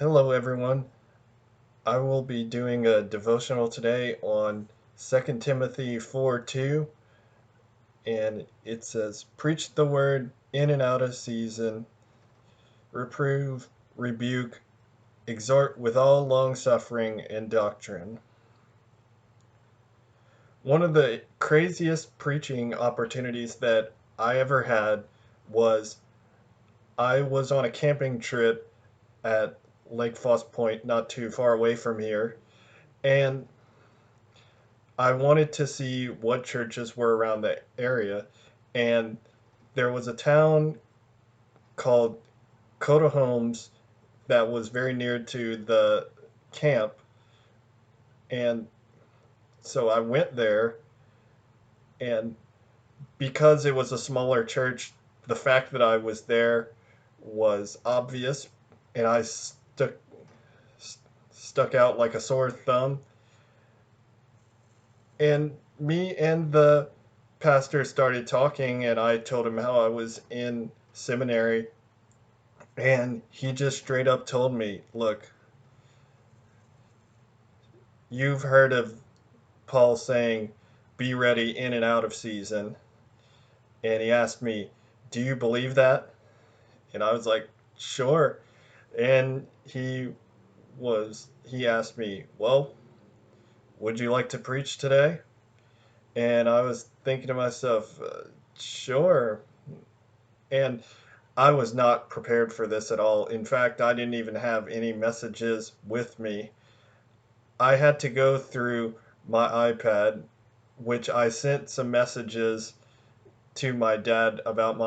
Hello, everyone. I will be doing a devotional today on 2 Timothy 4:2, and it says, Preach the word in and out of season, reprove, rebuke, exhort with all long suffering and doctrine. One of the craziest preaching opportunities that I ever had was I was on a camping trip at Lake Foss Point, not too far away from here, and I wanted to see what churches were around the area, and there was a town called Coda Homes that was very near to the camp, and so I went there, and because it was a smaller church, the fact that I was there was obvious, and I stuck out like a sore thumb. And me and the pastor started talking, and I told him how I was in seminary, and he just straight up told me, Look, you've heard of Paul saying, be ready in and out of season. And he asked me, Do you believe that? And I was like, Sure. And he asked me, Well, would you like to preach today? And I was thinking to myself, Sure. And I was not prepared for this at all. In fact, I didn't even have any messages with me. I had to go through my iPad, which I sent some messages to my dad about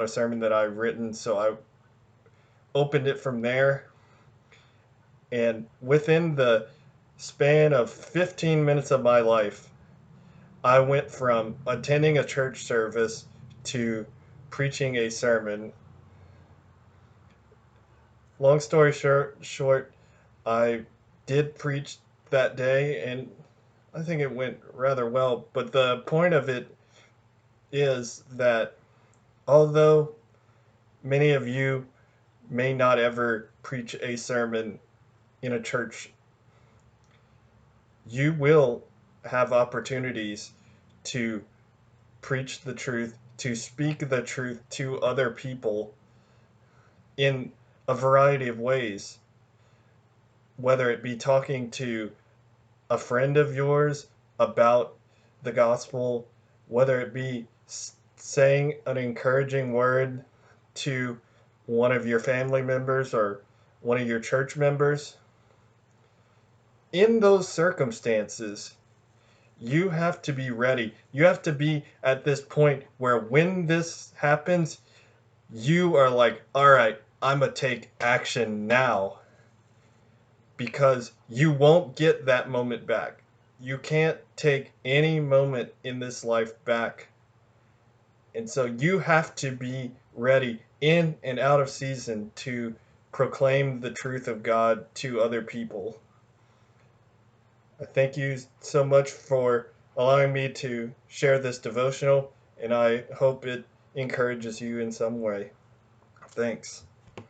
a sermon that I've written. So I opened it from there, and within the span of 15 minutes of my life, I went from attending a church service to preaching a sermon. Long story short, I did preach that day, and I think it went rather well. But the point of it is that although many of you may not ever preach a sermon in a church, you will have opportunities to preach the truth, to speak the truth to other people in a variety of ways, whether it be talking to a friend of yours about the gospel, whether it be saying an encouraging word to one of your family members or one of your church members. In those circumstances, you have to be ready. You have to be at this point where when this happens, you are like, all right, I'm going to take action now, because you won't get that moment back. You can't take any moment in this life back. And so you have to be ready in and out of season to proclaim the truth of God to other people. I thank you so much for allowing me to share this devotional, and I hope it encourages you in some way. Thanks.